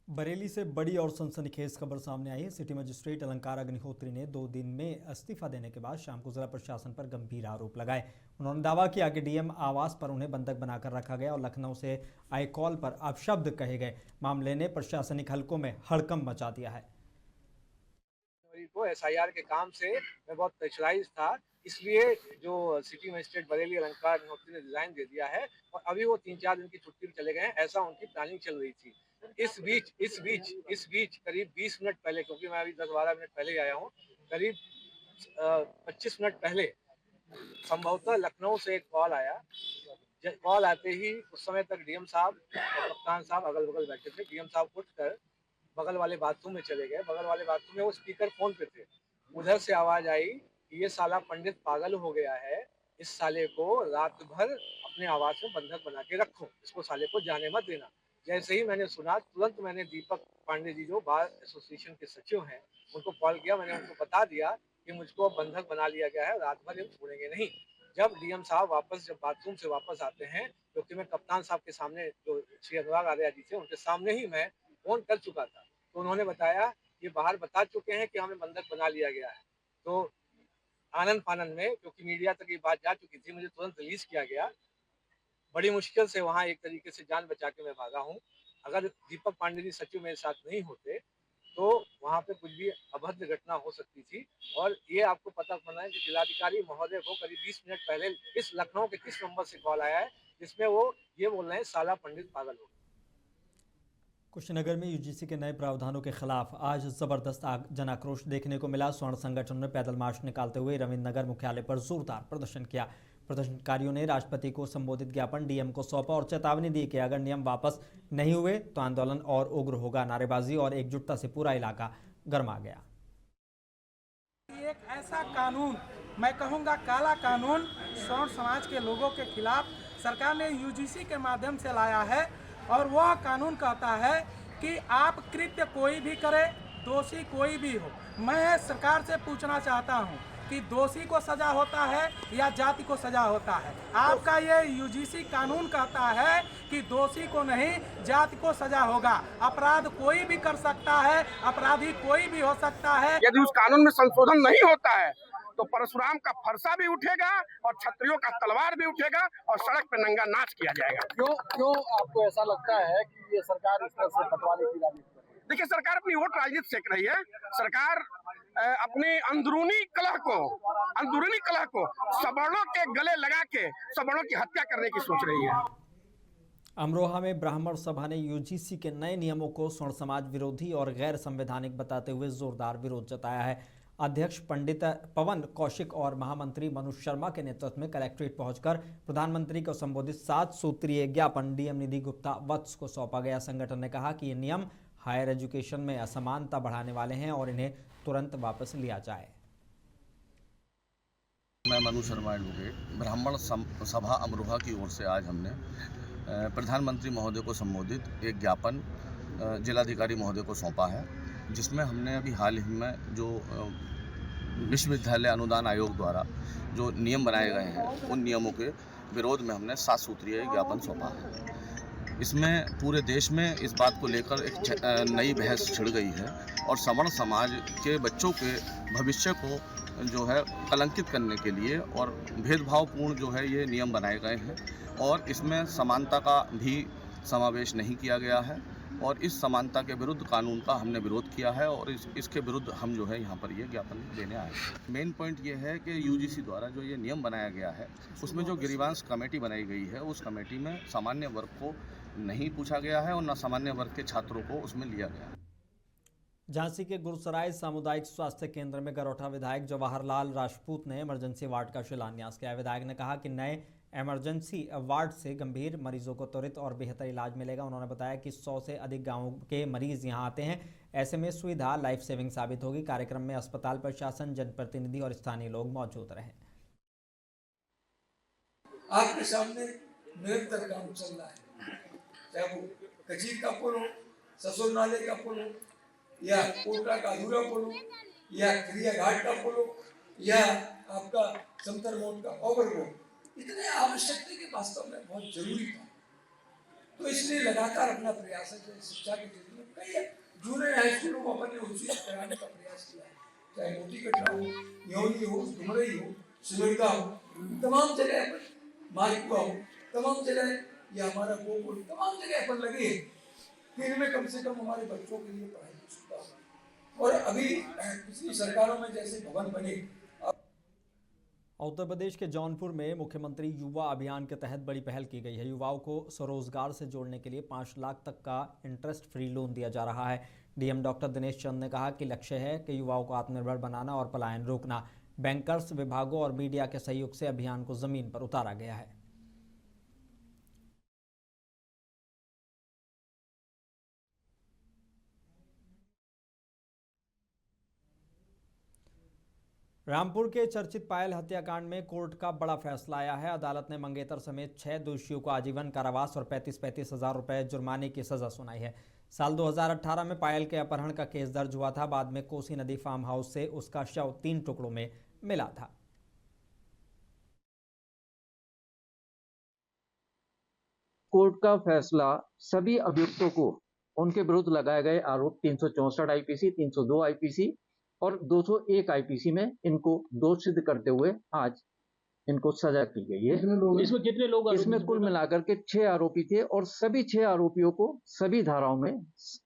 बरेली से बड़ी और सनसनीखेज खबर सामने आई है। सिटी मजिस्ट्रेट अलंकार अग्निहोत्री ने 2 दिन में इस्तीफा देने के बाद शाम को जिला प्रशासन पर गंभीर आरोप लगाए। उन्होंने दावा किया कि डीएम आवास पर उन्हें बंधक बनाकर रखा गया और लखनऊ से आए कॉल पर अपशब्द कहे गए। मामले ने प्रशासनिक हलकों में हड़कंप मचा दिया है। को एसआईआर के काम से मैं बहुत प्रेशराइज था, इसलिए जो सिटी मजिस्ट्रेट बरेली अलंकार अग्निहोत्री ने रिजाइन दे दिया है और अभी वो 3-4 दिन की छुट्टी पे चले गए हैं, ऐसा उनकी प्लानिंग चल रही थी। इस बीच करीब 20 मिनट पहले, क्योंकि मैं अभी 10-12 मिनट पहले आया हूँ, करीब 25 मिनट पहले संभवतः लखनऊ से एक कॉल आया। कॉल आते ही उस समय तक डीएम साहब और कप्तान साहब अगल बगल बैठे थे। डीएम साहब उठकर बगल वाले बाथरूम में चले गए। बगल वाले बाथरूम में वो स्पीकर फोन पे थे। उधर से आवाज आई कि ये साला पंडित पागल हो गया है, इस साले को रात भर अपने आवास में बंधक बना के रखो, इसको साले को जाने मत देना। जैसे ही मैंने सुना, तुरंत मैंने दीपक पांडे जी जो बार एसोसिएशन के सचिव हैं उनको कॉल किया। मैंने उनको बता दिया कि मुझको बंधक बना लिया गया है, रात भर ये छोड़ेंगे नहीं। जब डीएम साहब जब बाथरूम से वापस आते हैं, क्योंकि मैं कप्तान साहब के सामने, जो श्री अनुराग आर्या जी थे उनके सामने ही मैं फोन कर चुका था, तो उन्होंने बताया ये बाहर बता चुके हैं कि हमें बंधक बना लिया गया है। तो आनंद फानंद में, क्योंकि मीडिया तक ये बात जा चुकी थी, मुझे तुरंत रिलीज किया गया। बड़ी मुश्किल से वहां एक तरीके से जान बचा के मैं भागा हूँ। अगर दीपक पांडे जी सचिव मेरे साथ नहीं होते तो वहां पे कुछ भी अभद्र घटना हो सकती थी। और ये आपको पता पड़ा है कि जिलाधिकारी महोदय को करीब 20 मिनट पहले इस लखनऊ के किस नंबर से कॉल आया है जिसमें वो ये बोल रहे हैं साला पंडित पागल हो। कुशीनगर में यूजीसी के नए प्रावधानों के खिलाफ आज जबरदस्त जन आक्रोश देखने को मिला। स्वर्ण संगठन ने पैदल मार्च निकालते हुए रविंद्र नगर मुख्यालय पर जोरदार प्रदर्शन किया। प्रदर्शनकारियों ने राष्ट्रपति को संबोधित ज्ञापन डीएम को सौंपा और चेतावनी दी कि अगर नियम वापस नहीं हुए तो आंदोलन और उग्र होगा। नारेबाजी और एकजुटता से पूरा इलाका गर्मा गया। एक ऐसा कानून, मैं कहूँगा काला कानून, स्वर्ण समाज के लोगों के खिलाफ सरकार ने यूजीसी के माध्यम से लाया है। और वह कानून कहता है कि आप कृत्य कोई भी करे, दोषी कोई भी हो। मैं सरकार से पूछना चाहता हूं कि दोषी को सजा होता है या जाति को सजा होता है? आपका ये यूजीसी कानून कहता है कि दोषी को नहीं, जाति को सजा होगा। अपराध कोई भी कर सकता है, अपराधी कोई भी हो सकता है। यदि उस कानून में संशोधन नहीं होता है तो परशुराम का फरसा भी उठेगा और क्षत्रियों का तलवार भी उठेगा और सड़क पे नंगा नाच किया जाएगा। क्यों आपको ऐसा लगता है कि ये सरकार इस तरह से बंटवारे की राजनीति कर रही है? देखिए, सरकार अपनी वोट राजनीति सेक रही है। सरकार अपनी अंदरूनी कलह को सवर्णों के गले लगा के सवर्णों की हत्या करने की सोच रही है। अमरोहा में ब्राह्मण सभा ने यूजीसी के नए नियमों को स्वर्ण समाज विरोधी और गैर संवैधानिक बताते हुए जोरदार विरोध जताया है। अध्यक्ष पंडित पवन कौशिक और महामंत्री मनोज शर्मा के नेतृत्व में कलेक्ट्रेट पहुंचकर प्रधानमंत्री को संबोधित 7 सूत्रीय ज्ञापन डीएम निधि गुप्ता वत्स को सौंपा गया। संगठन ने कहा कि ये नियम हायर एजुकेशन में असमानता बढ़ाने वाले हैं और इन्हें तुरंत वापस लिया जाए। मैं मनोज शर्मा एडवोकेट, ब्राह्मण सभा अमरोहा की ओर से आज हमने प्रधानमंत्री महोदय को संबोधित एक ज्ञापन जिलाधिकारी महोदय को सौंपा है, जिसमें हमने अभी हाल ही में जो विश्वविद्यालय अनुदान आयोग द्वारा जो नियम बनाए गए हैं उन नियमों के विरोध में हमने 7 सूत्रीय ज्ञापन सौंपा है। इसमें पूरे देश में इस बात को लेकर एक नई बहस छिड़ गई है और सवर्ण समाज के बच्चों के भविष्य को जो है कलंकित करने के लिए और भेदभावपूर्ण जो है ये नियम बनाए गए हैं और इसमें समानता का भी समावेश नहीं किया गया है और इस समानता के विरुद्ध कानून का हमने विरोध किया है और इसके विरुद्ध हम जो है यहाँ पर ये ज्ञापन देने आए हैं। मेन पॉइंट ये है कि यूजीसी द्वारा जो ये नियम बनाया गया है उसमें जो ग्रीवांस कमेटी बनाई गई है उस कमेटी में सामान्य वर्ग को नहीं पूछा गया है और न सामान्य वर्ग के छात्रों को उसमें लिया गया है। झांसी के गुरुसराय सामुदायिक स्वास्थ्य केंद्र में गरोठा विधायक जवाहरलाल राजपूत ने इमरजेंसी वार्ड का शिलान्यास किया। विधायक ने कहा कि नए इमरजेंसी वार्ड से गंभीर मरीजों को त्वरित और बेहतर इलाज मिलेगा। उन्होंने बताया कि 100 से अधिक गांवों के मरीज यहां आते हैं, ऐसे में सुविधा लाइफ सेविंग साबित होगी। कार्यक्रम में अस्पताल प्रशासन, जनप्रतिनिधि और स्थानीय लोग मौजूद रहे। आपके सामने निरंतर काम चल रहा है, चाहे वो कचीर का पुल हो, ससुर नाले का पुल हो, या कोटला का अधूरा पुल हो, या क्रिया घाट का पुल हो, या आपका समतर मोड़ का ओवर हो, इतने आवश्यक थे कि वास्तव में बहुत जरूरी था। तो इसलिए लगातार अपना प्रयास है, शिक्षा के जूनियर हाई स्कूलों को अपन ने उसी से कराने का प्रयास किया है, चाहे मोती कटरा हो, न्योनी हो, डुमरई हो, सिमरगा हो, तमाम जगह अपन मालपुआ हो, तमाम जगह या हमारा गोकुल, तमाम जगह अपन लगे हैं कि इनमें कम से कम हमारे बच्चों के लिए पढ़ाई की सुविधा हो। और अभी पिछली सरकारों में जैसे भवन बने, उत्तर प्रदेश के जौनपुर में मुख्यमंत्री युवा अभियान के तहत बड़ी पहल की गई है। युवाओं को स्वरोजगार से जोड़ने के लिए 5 लाख तक का इंटरेस्ट फ्री लोन दिया जा रहा है। डीएम डॉक्टर दिनेश चंद ने कहा कि लक्ष्य है कि युवाओं को आत्मनिर्भर बनाना और पलायन रोकना। बैंकर्स विभागों और मीडिया के सहयोग से अभियान को जमीन पर उतारा गया है। रामपुर के चर्चित पायल हत्याकांड में कोर्ट का बड़ा फैसला आया है। अदालत ने मंगेतर समेत 6 दोषियों को आजीवन कारावास और 35-35 हजार रुपए जुर्माने की सजा सुनाई है। साल 2018 में पायल के अपहरण का केस दर्ज हुआ था। बाद में कोसी नदी फार्म हाउस से उसका शव 3 टुकड़ों में मिला था। कोर्ट का फैसला सभी अभियुक्तों को उनके विरुद्ध लगाए गए आरोप 364 आईपीसी, 302 आईपीसी और 201 आईपीसी में इनको दोष सिद्ध करते हुए आज इनको सजा की गई है। इसमें कितने लोग? इसमें कुल मिलाकर के 6 आरोपी थे और सभी 6 आरोपियों को सभी धाराओं में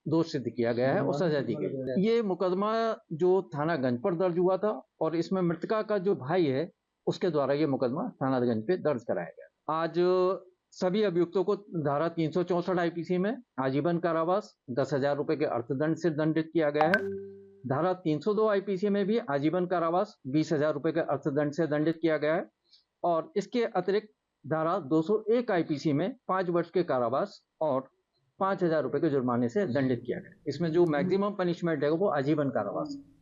दोष सिद्ध किया गया है और सजा दी गई है। ये मुकदमा जो थानागंज पर दर्ज हुआ था और इसमें मृतका का जो भाई है उसके द्वारा ये मुकदमा थानागंज पे दर्ज कराया गया। आज सभी अभियुक्तों को धारा 364 आईपीसी में आजीवन कारावास 10,000 रुपए के अर्थदंड से दंडित किया गया है। धारा 302 आईपीसी में भी आजीवन कारावास 20,000 रुपए के अर्थदंड से दंडित किया गया है और इसके अतिरिक्त धारा 201 आईपीसी में 5 वर्ष के कारावास और 5,000 रुपए के जुर्माने से दंडित किया गया। इसमें जो मैक्सिमम पनिशमेंट है वो आजीवन कारावास है।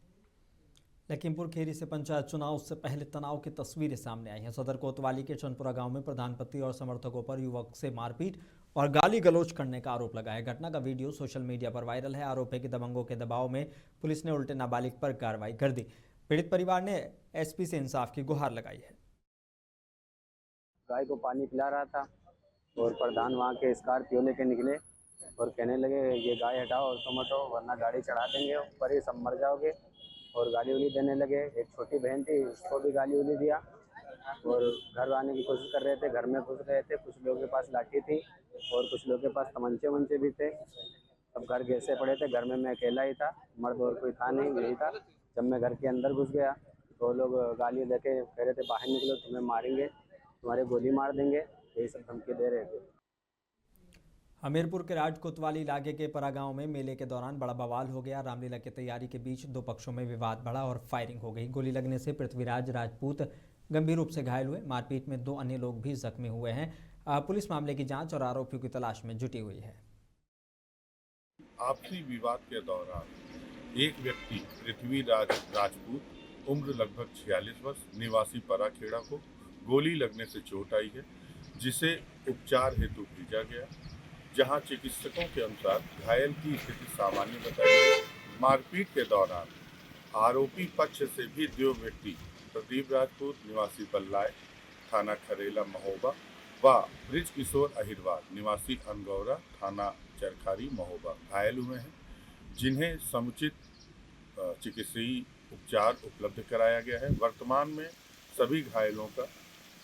लखीमपुर खीरी से पंचायत चुनाव से पहले तनाव की तस्वीरें सामने आई हैं। सदर कोतवाली के चंदपुरा गांव में प्रधान पति और समर्थकों पर युवक से मारपीट और गाली गलौज करने का आरोप लगा है। घटना का वीडियो सोशल मीडिया पर वायरल है। आरोप है कि दबंगों के दबाव में पुलिस ने उल्टे नाबालिग पर कार्रवाई कर दी। पीड़ित परिवार ने एसपी से इंसाफ की गुहार लगाई है। गाय को पानी पिला रहा था और प्रधान वहाँ के स्कॉर्पियो लेके निकले और कहने लगे ये गाय हटाओ और तुम हटो वरना गाड़ी चढ़ा देंगे, ऊपर ही सब मर जाओगे, और गाली उली देने लगे। एक छोटी बहन थी उसको भी गाली उली दिया और घर आने की कोशिश कर रहे थे। घर में घुस गए थे। कुछ लोगों के पास लाठी थी और कुछ लोगों के पास तमंचे वमंचे भी थे। अब घर घिसे पड़े थे। घर में मैं अकेला ही था, मर्द और कोई था नहीं, यही था। जब मैं घर के अंदर घुस गया तो लोग गाली देके कह रहे थे बाहर निकलो, तुम्हें मारेंगे, तुम्हारे गोली मार देंगे, यही सब धमकी दे रहे थे। हमीरपुर के राज कोतवाली इलाके के परा गांव में मेले के दौरान बड़ा बवाल हो गया। रामलीला की तैयारी के बीच 2 पक्षों में विवाद बढ़ा और फायरिंग हो गई। गोली लगने से पृथ्वीराज राजपूत गंभीर रूप से घायल हुए। मारपीट में 2 अन्य लोग भी जख्मी हुए हैं। पुलिस मामले की जांच और आरोपियों की तलाश में जुटी हुई है। आपसी विवाद के दौरान एक व्यक्ति पृथ्वीराज राजपूत उम्र लगभग 46 वर्ष निवासी पराखेड़ा को गोली लगने से चोट आई है, जिसे उपचार हेतु भेजा गया, जहां चिकित्सकों के अनुसार घायल की स्थिति सामान्य बताई गई। मारपीट के दौरान आरोपी पक्ष से भी 2 व्यक्ति प्रदीप राजपूत निवासी बल्लाय थाना खरेला महोबा व ब्रिज किशोर अहिरवार निवासी अनगौरा थाना चरखारी महोबा घायल हुए हैं, जिन्हें समुचित चिकित्सीय उपचार उपलब्ध कराया गया है। वर्तमान में सभी घायलों का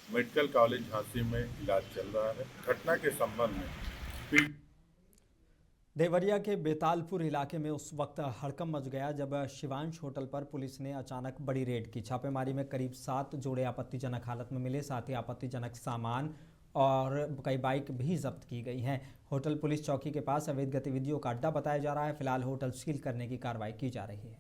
मेडिकल कॉलेज झांसी में इलाज चल रहा है। घटना के संबंध में देवरिया के बेतालपुर इलाके में उस वक्त हड़कंप मच गया जब शिवांश होटल पर पुलिस ने अचानक बड़ी रेड की। छापेमारी में करीब 7 जोड़े आपत्तिजनक हालत में मिले। साथ ही आपत्तिजनक सामान और कई बाइक भी जब्त की गई हैं। होटल पुलिस चौकी के पास अवैध गतिविधियों का अड्डा बताया जा रहा है। फिलहाल होटल सील करने की कार्रवाई की जा रही है।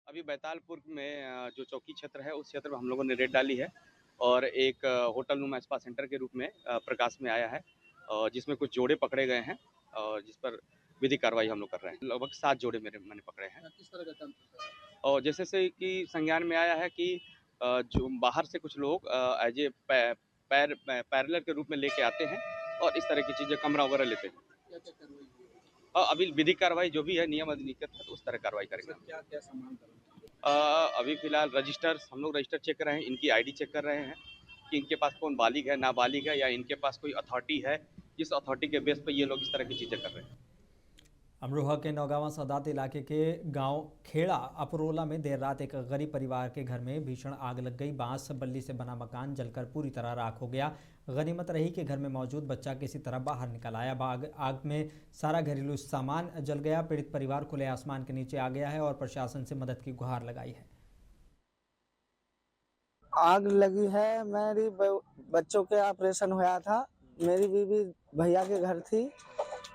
अभी बैतालपुर में जो चौकी क्षेत्र है उस क्षेत्र में हम लोगों ने रेड डाली है और एक होटल नुमा स्पा सेंटर के रूप में प्रकाश में आया है, जिसमें कुछ जोड़े पकड़े गए हैं और जिस पर विधिक कार्रवाई हम लोग कर रहे हैं। लगभग 7 जोड़े मैंने पकड़े हैं। किस तरह का काम? और जैसे से कि संज्ञान में आया है कि जो बाहर से कुछ लोग एज ए पैरेलर के रूप में लेके आते हैं और इस तरह की चीज़ें कमरा वगैरह लेते हैं। क्या क्या कार्रवाई हुई? अभी विधिक कार्रवाई जो भी है नियम अधिनियम तो उस तरह कार्रवाई करेंगे। क्या क्या सामान? अभी फिलहाल रजिस्टर हम लोग रजिस्टर चेक कर रहे हैं, इनकी आईडी चेक कर रहे हैं कि इनके पास कौन बालिग है नाबालिग है या इनके पास कोई अथॉरिटी है जिस अथॉरिटी के बेस पर ये लोग इस तरह की चीज़ें कर रहे हैं। अमरोहा के नौगांवा सदात इलाके के गांव खेड़ा अपरोला में देर रात एक गरीब परिवार के घर में भीषण आग लग गई। बांस बल्ली से बना मकान जलकर पूरी तरह राख हो गया। गनीमत रही कि घर में मौजूद बच्चा किसी तरह बाहर निकल आया। आग में सारा घरेलू सामान जल गया। पीड़ित परिवार खुले आसमान के नीचे आ गया है और प्रशासन से मदद की गुहार लगाई है। आग लगी है, मेरी बच्चों के ऑपरेशन हुआ था, मेरी बीवी भैया के घर थी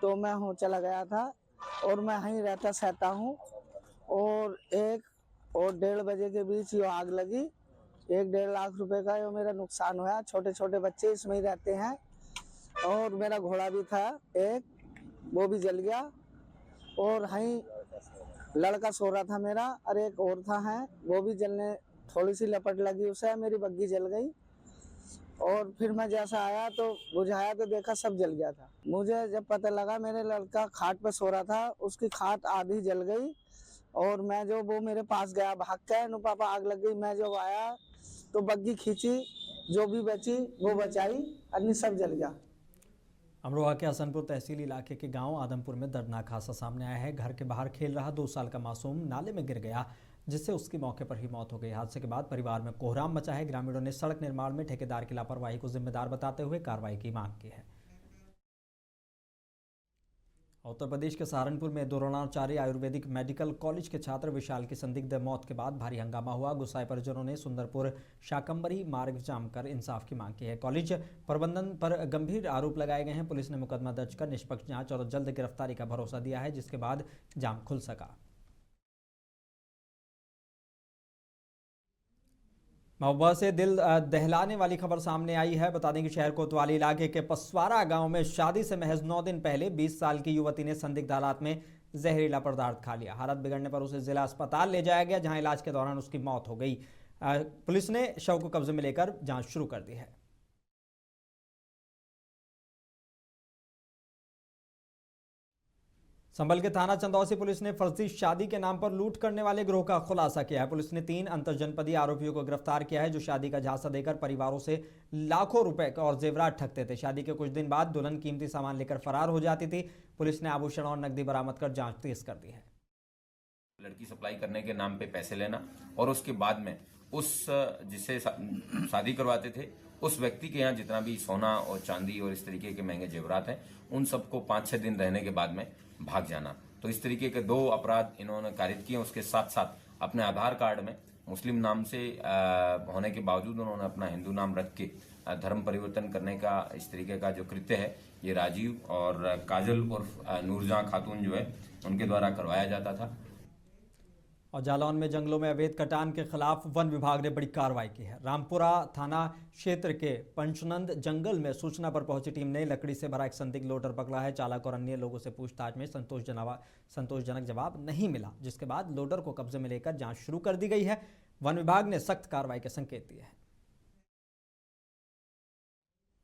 तो मैं चला गया था और मैं यहीं रहता सहता हूँ। और 1 और 1:30 बजे के बीच ये आग लगी। 1-1.5 लाख रुपए का ये मेरा नुकसान हुआ। छोटे छोटे बच्चे इसमें ही रहते हैं और मेरा घोड़ा भी था एक, वो भी जल गया। और यहीं लड़का सो रहा था मेरा और एक और था है, वो भी जलने थोड़ी सी लपट लगी उसे, मेरी बग्गी जल गई। और फिर मैं जैसा आया तो बुझाया तो देखा सब जल गया था। मुझे जब पता लगा मेरे लड़का खाट पे सो रहा था, उसकी खाट आधी जल गई और मैं जो वो मेरे पास गया भाग के, नो पापा आग लग गई। मैं जब आया तो बग्गी खींची, जो भी बची वो बचाई, अन्य सब जल गया। अमरोहा के हसनपुर तहसील इलाके के गांव आदमपुर में दर्दनाक हादसा सामने आया है। घर के बाहर खेल रहा 2 साल का मासूम नाले में गिर गया, जिससे उसकी मौके पर ही मौत हो गई। हादसे के बाद परिवार में कोहराम मचा है। ग्रामीणों ने सड़क निर्माण में ठेकेदार की लापरवाही को जिम्मेदार बताते हुए कार्रवाई की मांग की है। उत्तर प्रदेश के सहारनपुर में द्रोणाचार्य आयुर्वेदिक मेडिकल कॉलेज के छात्र विशाल की संदिग्ध मौत के बाद भारी हंगामा हुआ। गुस्साए परिजनों ने सुंदरपुर शाकंबरी मार्ग जाम कर इंसाफ की मांग की है। कॉलेज प्रबंधन पर गंभीर आरोप लगाए गए हैं। पुलिस ने मुकदमा दर्ज कर निष्पक्ष जांच और जल्द गिरफ्तारी का भरोसा दिया है, जिसके बाद जाम खुल सका। महुआ से दिल दहलाने वाली खबर सामने आई है। बता दें कि शहर कोतवाली इलाके के पसवारा गांव में शादी से महज 9 दिन पहले 20 साल की युवती ने संदिग्ध हालात में जहरीला पदार्थ खा लिया। हालत बिगड़ने पर उसे जिला अस्पताल ले जाया गया, जहां इलाज के दौरान उसकी मौत हो गई। पुलिस ने शव को कब्जे में लेकर जांच शुरू कर दी है। संभल के थाना चंदौसी पुलिस ने फर्जी शादी के नाम पर लूट करने वाले गिरोह का खुलासा किया है। पुलिस ने 3 अंतरजनपदीय आरोपियों को गिरफ्तार किया है, जो शादी का झांसा देकर परिवारों से लाखों रुपए और जेवरात ठगते थे। शादी के कुछ दिन बाद दुल्हन कीमती सामान लेकर फरार हो जाती थी। पुलिस ने आभूषण और नकदी बरामद कर जांच तेज कर दी है। लड़की सप्लाई करने के नाम पे पैसे लेना और उसके बाद में उस जिसे शादी करवाते थे उस व्यक्ति के यहाँ जितना भी सोना और चांदी और इस तरीके के महंगे जेवरात हैं, उन सबको 5-6 दिन रहने के बाद में भाग जाना। तो इस तरीके के 2 अपराध इन्होंने कारित किए। उसके साथ साथ अपने आधार कार्ड में मुस्लिम नाम से होने के बावजूद उन्होंने अपना हिंदू नाम रख के धर्म परिवर्तन करने का इस तरीके का जो कृत्य है, ये राजीव और काजल उर्फ नूरजहां खातून जो है उनके द्वारा करवाया जाता था। और जालौन में जंगलों में अवैध कटान के खिलाफ वन विभाग ने बड़ी कार्रवाई की है। रामपुरा थाना क्षेत्र के पंचनंद जंगल में सूचना पर पहुंची टीम ने लकड़ी से भरा एक संदिग्ध लोडर पकड़ा है। चालक और अन्य लोगों से पूछताछ में संतोषजनक जवाब नहीं मिला, जिसके बाद लोडर को कब्जे में लेकर जांच शुरू कर दी गई है। वन विभाग ने सख्त कार्रवाई के संकेत दिए हैं।